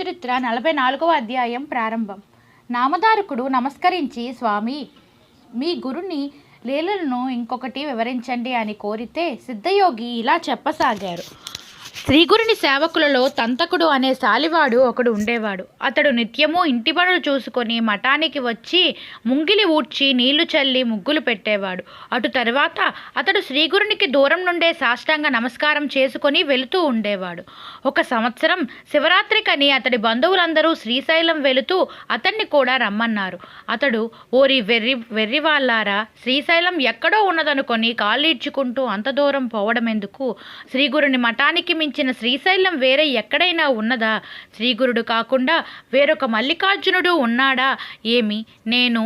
చరిత్ర 44వ అధ్యాయం ప్రారంభం. నామధారకుడు నమస్కరించి, స్వామి, మీ గురుని లీలలను ఇంకొకటి వివరించండి అని కోరితే సిద్ధయోగి ఇలా చెప్పసాగారు. శ్రీగురుని సేవకులలో తంతకుడు అనే సాలివాడు ఒకడు ఉండేవాడు. అతడు నిత్యము ఇంటి పనులు చూసుకొని మఠానికి వచ్చి ముంగిలి ఊడ్చి నీళ్లు చల్లి ముగ్గులు పెట్టేవాడు. అటు తరువాత అతడు శ్రీగురునికి దూరం నుండే సాష్టాంగ నమస్కారం చేసుకొని వెళుతూ ఉండేవాడు. ఒక సంవత్సరం శివరాత్రికని అతడి బంధువులందరూ శ్రీశైలం వెళుతూ అతన్ని కూడా రమ్మన్నారు. అతడు, ఓరి వెర్రివాళ్ళారా, శ్రీశైలం ఎక్కడో ఉన్నదనుకొని కాళ్ళీడ్చుకుంటూ అంత దూరం పోవడం ఎందుకు? శ్రీగురుని మఠానికి మించిన శ్రీశైలం వేరే ఎక్కడైనా ఉన్నదా? శ్రీగురుడు కాకుండా వేరొక మల్లికార్జునుడు ఉన్నాడా ఏమి? నేను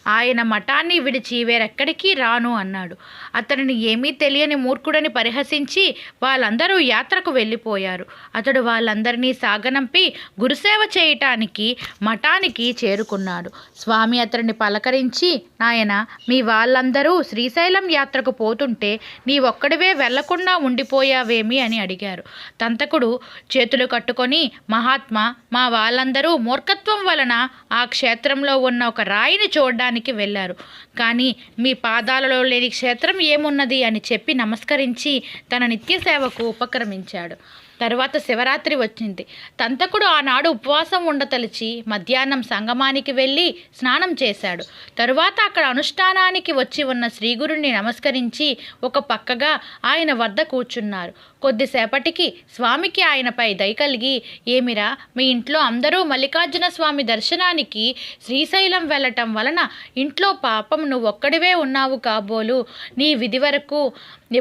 ఆయన మఠాన్ని విడిచి వేరెక్కడికి రాను అన్నాడు. అతనిని ఏమీ తెలియని మూర్ఖుడని పరిహసించి వాళ్ళందరూ యాత్రకు వెళ్ళిపోయారు. అతడు వాళ్ళందరినీ సాగనంపి గురుసేవ చేయటానికి మఠానికి చేరుకున్నాడు. స్వామి అతడిని పలకరించి, నాయన, మీ వాళ్ళందరూ శ్రీశైలం యాత్రకు పోతుంటే నీవొక్కడివే వెళ్లకుండా ఉండిపోయావేమి అని అడిగారు. తంతకుడు చేతులు కట్టుకొని, మహాత్మా, మా వాళ్ళందరూ మూర్ఖత్వం వలన ఆ క్షేత్రంలో ఉన్న ఒక రాయిని చూడడానికి వెళ్ళారు. కానీ మీ పాదాలలో లేని క్షేత్రం ఏమున్నది అని చెప్పి నమస్కరించి తన నిత్య సేవకు ఉపక్రమించాడు. తరువాత శివరాత్రి వచ్చింది. తంతకుడు ఆనాడు ఉపవాసం ఉండతలిచి మధ్యాహ్నం సంగమానికి వెళ్ళి స్నానం చేశాడు. తరువాత అక్కడ అనుష్ఠానానికి వచ్చి ఉన్న శ్రీగురుని నమస్కరించి ఒక పక్కగా ఆయన వద్ద కూర్చున్నారు. కొద్దిసేపటికి స్వామికి ఆయనపై దయ కలిగి, ఏమిరా, మీ ఇంట్లో అందరూ మల్లికార్జున స్వామి దర్శనానికి శ్రీశైలం వెళ్ళటం వలన ఇంట్లో పాపం నువ్వొక్కడివే ఉన్నావు కాబోలు. నీ విధి వరకు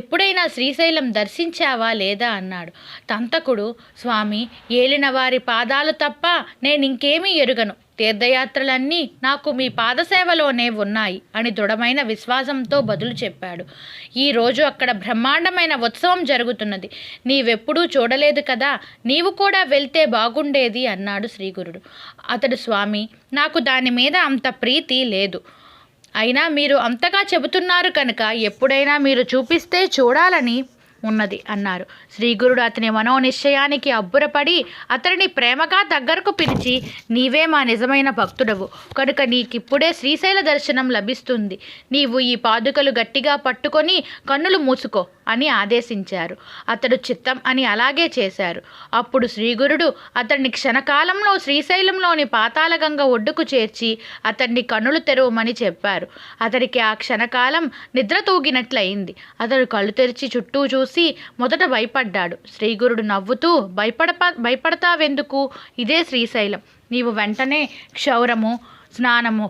ఎప్పుడైనా శ్రీశైలం దర్శించావా లేదా అన్నాడు. తంతకుడు, స్వామి, ఏలిన వారి పాదాలు తప్ప నేనింకేమీ ఎరుగను. తీర్థయాత్రలన్నీ నాకు మీ పాదసేవలోనే ఉన్నాయి అని దృఢమైన విశ్వాసంతో బదులు చెప్పాడు. ఈరోజు అక్కడ బ్రహ్మాండమైన ఉత్సవం జరుగుతున్నది. నీవెప్పుడూ చూడలేదు కదా, నీవు కూడా వెళ్తే బాగుండేది అన్నాడు శ్రీగురుడు. అతడు, స్వామి, నాకు దాని మీద అంత ప్రీతి లేదు. అయినా మీరు అంతగా చెబుతున్నారు కనుక ఎప్పుడైనా మీరు చూపిస్తే చూడాలని ఉన్నది అన్నారు. శ్రీగురుడు అతని మనోనిశ్చయానికి అబ్బురపడి అతడిని ప్రేమగా దగ్గరకు పిలిచి, నీవే మా నిజమైన భక్తుడవు కనుక నీకిప్పుడే శ్రీశైల దర్శనం లభిస్తుంది. నీవు ఈ పాదుకలు గట్టిగా పట్టుకొని కన్నులు మూసుకో అని ఆదేశించారు. అతడు చిత్తం అని అలాగే చేశారు. అప్పుడు శ్రీగురుడు అతన్ని క్షణకాలంలో శ్రీశైలంలోని పాతాళగంగ ఒడ్డుకు చేర్చి అతన్ని కన్నులు తెరవమని చెప్పారు. అతడికి ఆ క్షణకాలం నిద్ర తూగినట్లయింది. అతడు కళ్ళు తెరిచి చుట్టూ చూసి మొదట భయపడ్డాడు. శ్రీగురుడు నవ్వుతూ, భయపడతావెందుకు? ఇదే శ్రీశైలం. నీవు వెంటనే క్షౌరము, స్నానము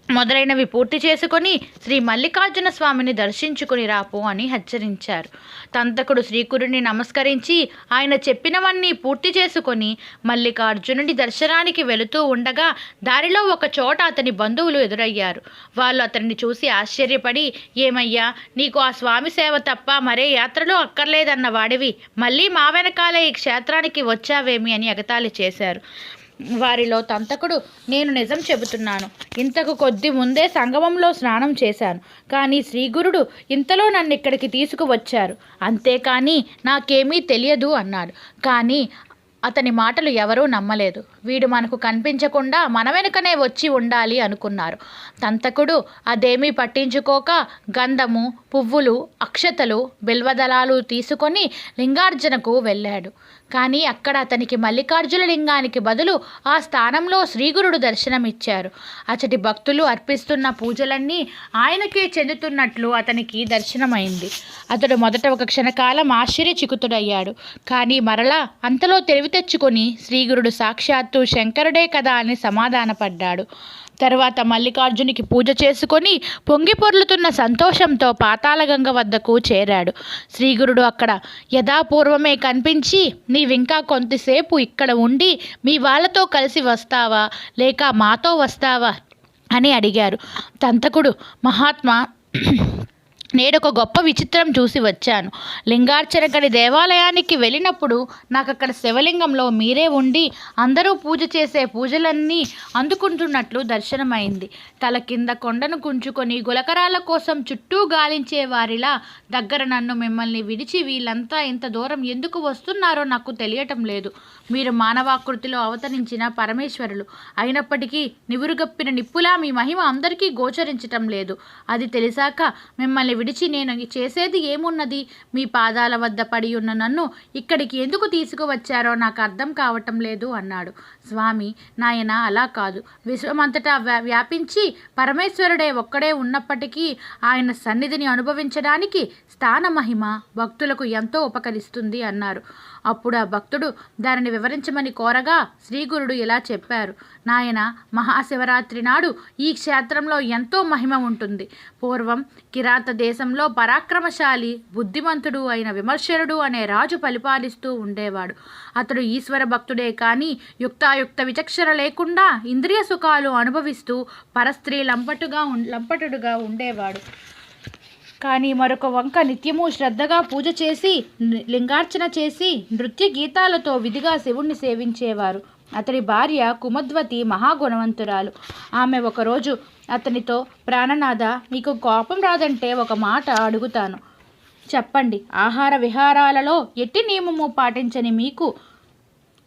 మొదలైనవి పూర్తి చేసుకొని శ్రీ మల్లికార్జున స్వామిని దర్శించుకుని రాపో అని హెచ్చరించారు. తంతకుడు శ్రీగురుని నమస్కరించి ఆయన చెప్పినవన్నీ పూర్తి చేసుకొని మల్లికార్జునుడి దర్శనానికి వెళుతూ ఉండగా దారిలో ఒక చోట అతని బంధువులు ఎదురయ్యారు. వాళ్ళు అతన్ని చూసి ఆశ్చర్యపడి, ఏమయ్యా, నీకు ఆ స్వామి సేవ తప్ప మరే యాత్రలో అక్కర్లేదన్న వాడివి మళ్ళీ మా వెనకాలే ఈ క్షేత్రానికి వచ్చావేమి అని ఎగతాళి చేశారు. వారిలో తంతకుడు, నేను నిజం చెబుతున్నాను. ఇంతకు కొద్ది ముందే సంగమంలో స్నానం చేశాను. కానీ శ్రీగురుడు ఇంతలో నన్ను ఇక్కడికి తీసుకువచ్చారు. అంతేకాని నాకేమీ తెలియదు అన్నాడు. కానీ అతని మాటలు ఎవరూ నమ్మలేదు. వీడు మనకు కనిపించకుండా మన వెనుకనే వచ్చి ఉండాలి అనుకున్నారు. తంతకుడు అదేమీ పట్టించుకోక గంధము, పువ్వులు, అక్షతలు, బిల్వదళాలు తీసుకొని లింగార్జనకు వెళ్ళాడు. కానీ అక్కడ అతనికి మల్లికార్జున లింగానికి బదులు ఆ స్థానంలో శ్రీగురుడు దర్శనమిచ్చారు. అచటి భక్తులు అర్పిస్తున్న పూజలన్నీ ఆయనకే చెందుతున్నట్లు అతనికి దర్శనమైంది. అతడు మొదట ఒక క్షణకాలం ఆశ్చర్యచికుతుడయ్యాడు. కానీ మరలా అంతలో తెలివి తెచ్చుకొని శ్రీగురుడు సాక్షాత్తు శంకరుడే కదా అని సమాధానపడ్డాడు. తర్వాత మల్లికార్జునికి పూజ చేసుకొని పొంగి పొర్లుతున్న సంతోషంతో పాతాళగంగ వద్దకు చేరాడు. శ్రీగురుడు అక్కడ యథాపూర్వమే కనిపించి, నీవింకా కొంతసేపు ఇక్కడ ఉండి మీ వాళ్ళతో కలిసి వస్తావా లేక మాతో వస్తావా అని అడిగారు. తంతకుడు, మహాత్మా, నేడొక గొప్ప విచిత్రం చూసి వచ్చాను. లింగార్చన గడి దేవాలయానికి వెళ్ళినప్పుడు నాకు అక్కడ శివలింగంలో మీరే ఉండి అందరూ పూజ చేసే పూజలన్నీ అందుకుంటున్నట్లు దర్శనమైంది. తల కింద కొండను కుంచుకొని గులకరాల కోసం చుట్టూ గాలించే వారిలా దగ్గర నన్ను మిమ్మల్ని విడిచి వీళ్ళంతా ఇంత దూరం ఎందుకు వస్తున్నారో నాకు తెలియటం లేదు. మీరు మానవాకృతిలో అవతరించిన పరమేశ్వరులు అయినప్పటికీ నివురుగప్పిన నిప్పులా మీ మహిమ అందరికీ గోచరించటం లేదు. అది తెలిసాక మిమ్మల్ని విడిచి నేను చేసేది ఏమున్నది? మీ పాదాల వద్ద పడి ఉన్న నన్ను ఇక్కడికి ఎందుకు తీసుకువచ్చారో నాకు అర్థం కావటం లేదు అన్నాడు. స్వామి, నాయన అలా కాదు. విశ్వమంతటా వ్యాపించి పరమేశ్వరుడే ఒక్కడే ఉన్నప్పటికీ ఆయన సన్నిధిని అనుభవించడానికి స్థాన మహిమ భక్తులకు ఎంతో ఉపకరిస్తుంది అన్నారు. అప్పుడు ఆ భక్తుడు దానిని వివరించమని కోరగా శ్రీగురుడు ఇలా చెప్పారు. నాయన, మహాశివరాత్రి నాడు ఈ క్షేత్రంలో ఎంతో మహిమ ఉంటుంది. పూర్వం కిరాత దేశంలో పరాక్రమశాలి బుద్ధిమంతుడు అయిన విమర్శనుడు అనే రాజు పరిపాలిస్తూ ఉండేవాడు. అతడు ఈశ్వర భక్తుడే కానీ యుక్తాయుక్త విచక్షణ లేకుండా ఇంద్రియ సుఖాలు అనుభవిస్తూ పరస్త్రీ లంపటుడుగా ఉండేవాడు. కానీ మరొక వంక నిత్యము శ్రద్ధగా పూజ చేసి లింగార్చన చేసి నృత్య గీతాలతో విధిగా శివుణ్ణి సేవించేవారు. అతడి భార్య కుమద్వతి మహాగుణవంతురాలు. ఆమె ఒకరోజు అతనితో, ప్రాణనాథ, మీకు కోపం రాదంటే ఒక మాట అడుగుతాను, చెప్పండి. ఆహార విహారాలలో ఎట్టి నియమము పాటించని మీకు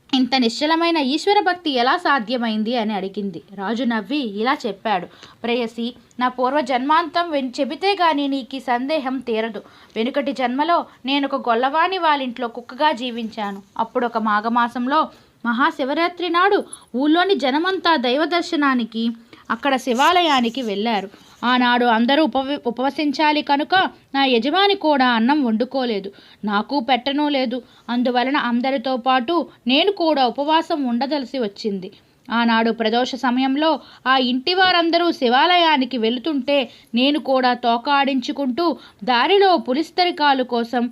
ఇంత నిశ్చలమైన ఈశ్వర భక్తి ఎలా సాధ్యమైంది అని అడిగింది. రాజు నవ్వి ఇలా చెప్పాడు. ప్రేయసి, నా పూర్వ జన్మాంతం చెబితే గాని నీకు సందేహం తీరదు. వెనుకటి జన్మలో నేను ఒక గొల్లవాణి వాళ్ళింట్లో కుక్కగా జీవించాను. అప్పుడు ఒక మాఘమాసంలో మహాశివరాత్రి నాడు ఊళ్ళోని జనమంతా దైవ దర్శనానికి అక్కడ శివాలయానికి వెళ్ళారు. ఆనాడు అందరూ ఉపవసించాలి కనుక నా యజమాని కూడా అన్నం వండుకోలేదు, నాకు పెట్టనూ లేదు. అందువలన అందరితో పాటు నేను కూడా ఉపవాసం ఉండదలసి వచ్చింది. ఆనాడు ప్రదోష సమయంలో ఆ ఇంటి వారందరూ శివాలయానికి వెళుతుంటే నేను కూడా తోక ఆడించుకుంటూ దారిలో పులిస్తరికాలు కోసం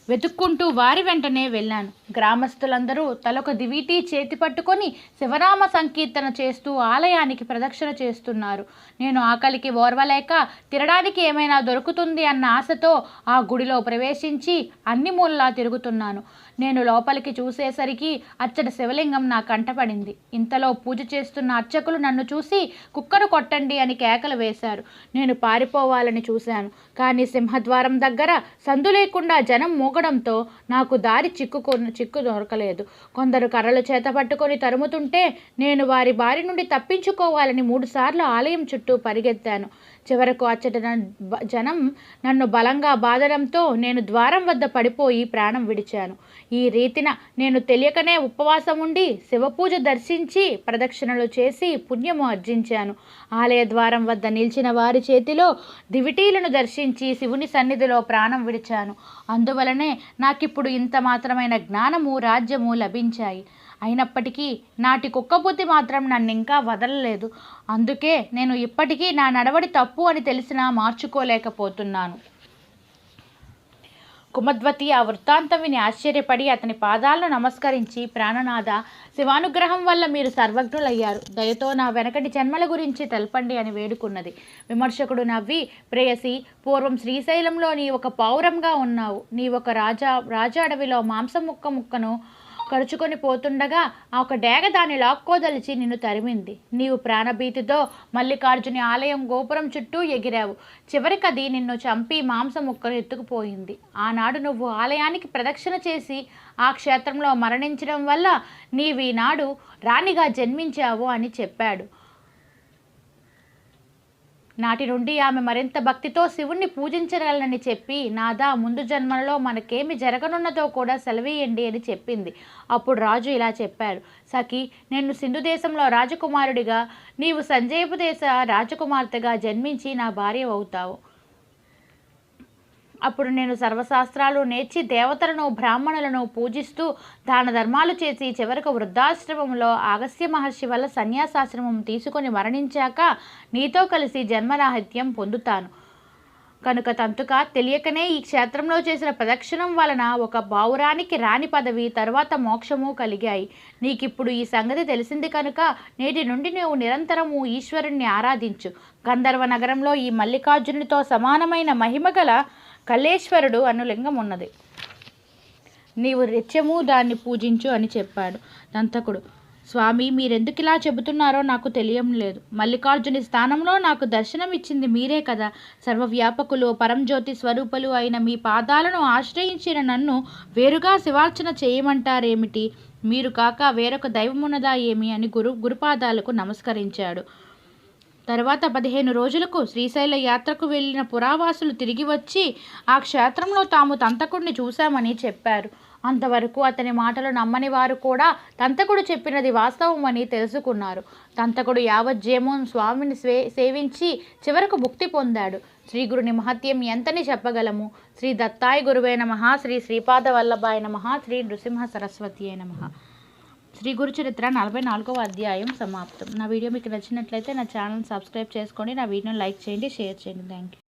వెతుక్కుంటూ వారి వెంటనే వెళ్ళాను. గ్రామస్తులందరూ తలొక దివిటీ చేతి పట్టుకొని శివరామ సంకీర్తన చేస్తూ ఆలయానికి ప్రదక్షిణ చేస్తున్నారు. నేను ఆకలికి ఓర్వలేక తినడానికి ఏమైనా దొరుకుతుంది అన్న ఆశతో ఆ గుడిలో ప్రవేశించి అన్ని మూలలా తిరుగుతున్నాను. నేను లోపలికి చూసేసరికి అచ్చట శివలింగం నా కంటపడింది. ఇంతలో పూజ చేస్తున్న అర్చకులు నన్ను చూసి కుక్కను కొట్టండి అని కేకలు వేశారు. నేను పారిపోవాలని చూశాను, కానీ సింహద్వారం దగ్గర సందు లేకుండా జనం మూగడంతో నాకు దారి చిక్కు దొరకలేదు. కొందరు కర్రలు చేత పట్టుకొని తరుముతుంటే నేను వారి బారి నుండి తప్పించుకోవాలని 3 సార్లు ఆలయం చుట్టూ పరిగెత్తాను. చివరకు అచ్చట జనం నన్ను బలంగా బాధడంతో నేను ద్వారం వద్ద పడిపోయి ప్రాణం విడిచాను. ఈ రీతిన నేను తెలియకనే ఉపవాసం ఉండి శివపూజ దర్శించి ప్రదక్షిణలు చేసి పుణ్యము ఆర్జించాను. ఆలయ ద్వారం వద్ద నిలిచిన వారి చేతిలో దివిటీలను దర్శించి శివుని సన్నిధిలో ప్రాణం విడిచాను. అందువలనే నాకిప్పుడు ఇంత మాత్రమైన జ్ఞానము రాజ్యము లభించాయి. అయినప్పటికీ నాటి కుక్కబుద్ధి మాత్రం నన్ను ఇంకా వదలలేదు. అందుకే నేను ఇప్పటికీ నా నడవడి తప్పు అని తెలిసినా మార్చుకోలేకపోతున్నాను. కుమద్వతి ఆ వృత్తాంతం విని ఆశ్చర్యపడి అతని పాదాలను నమస్కరించి, ప్రాణనాథ, శివానుగ్రహం వల్ల మీరు సర్వజ్ఞులయ్యారు. దయతో నా వెనకటి జన్మల గురించి తెలపండి అని వేడుకున్నది. విమర్శకుడు నవ్వి, ప్రేయసి, పూర్వం శ్రీశైలంలో నీ ఒక పౌరంగా ఉన్నావు. నీ ఒక రాజా అడవిలో మాంసం ముక్కను కరుచుకొని పోతుండగా ఆ ఒక డేగ దాన్ని లాక్కోదలిచి నిన్ను తరిమింది. నీవు ప్రాణభీతితో మల్లికార్జుని ఆలయం గోపురం చుట్టూ ఎగిరావు. చివరికది నిన్ను చంపి మాంసం ముక్కను ఎత్తుకుపోయింది. ఆనాడు నువ్వు ఆలయానికి ప్రదక్షిణ చేసి ఆ క్షేత్రంలో మరణించడం వల్ల నీవీనాడు రాణిగా జన్మించావు అని చెప్పాడు. నాటి నుండి ఆమె మరింత భక్తితో శివుణ్ణి పూజించగలనని చెప్పి, నాదా, ముందు జన్మలలో మనకేమి జరగనున్నదో కూడా సెలవేయండి అని చెప్పింది. అప్పుడు రాజు ఇలా చెప్పారు. సఖి, నేను సింధు దేశంలో రాజకుమారుడిగా, నీవు సంజయపు దేశ రాజకుమార్తెగా జన్మించి నా భార్య అవుతావు. అప్పుడు నేను సర్వశాస్త్రాలు నేర్చి దేవతలను బ్రాహ్మణులను పూజిస్తూ దాన ధర్మాలు చేసి చివరకు వృద్ధాశ్రమంలో అగస్త్య మహర్షి వల్ల సన్యాసాశ్రమం తీసుకొని మరణించాక నీతో కలిసి జన్మరాహిత్యం పొందుతాను. కనుక తంతుక తెలియకనే ఈ క్షేత్రంలో చేసిన ప్రదక్షిణం వలన ఒక బావురానికి రాణి పదవి తర్వాత మోక్షము కలిగాయి. నీకిప్పుడు ఈ సంగతి తెలిసింది కనుక నేటి నుండి నువ్వు నిరంతరము ఈశ్వరుణ్ణి ఆరాధించు. గంధర్వ నగరంలో ఈ మల్లికార్జునునితో సమానమైన మహిమగల కల్లేశ్వరుడు అను లింగం ఉన్నది. నీవు నిత్యము దాన్ని పూజించు అని చెప్పాడు. దంతకుడు, స్వామి, మీరెందుకు ఇలా చెబుతున్నారో నాకు తెలియం లేదు. మల్లికార్జుని స్థానంలో నాకు దర్శనమిచ్చింది మీరే కదా. సర్వవ్యాపకులు పరంజ్యోతి స్వరూపులు అయిన మీ పాదాలను ఆశ్రయించిన నన్ను వేరుగా శివార్చన చేయమంటారేమిటి? మీరు కాక వేరొక దైవమున్నదా ఏమి అని గురుపాదాలకు నమస్కరించాడు. తర్వాత 15 రోజులకు శ్రీశైల యాత్రకు వెళ్ళిన పురావాసులు తిరిగి వచ్చి ఆ క్షేత్రంలో తాము తంతకుడిని చూశామని చెప్పారు. అంతవరకు అతని మాటలు నమ్మని వారు కూడా తంతకుడు చెప్పినది వాస్తవమని తెలుసుకున్నారు. తంతకుడు యావజ్జేమం స్వామిని సేవించి చివరకు ముక్తి పొందాడు. శ్రీ గురుని మహత్యం ఎంతని చెప్పగలము. శ్రీ దత్తాయ గురువే నమః, శ్రీ శ్రీపాద వల్లభాయ నమః, శ్రీ నృసింహ సరస్వతి నమః. శ్రీ గురు చరిత్ర 44వ అధ్యాయం సమాప్తం. నా వీడియో మీకు నచ్చినట్లయితే నా ఛానల్ సబ్స్క్రైబ్ చేసుకోండి. నా వీడియోని లైక్ చేయండి, షేర్ చేయండి. Thank you.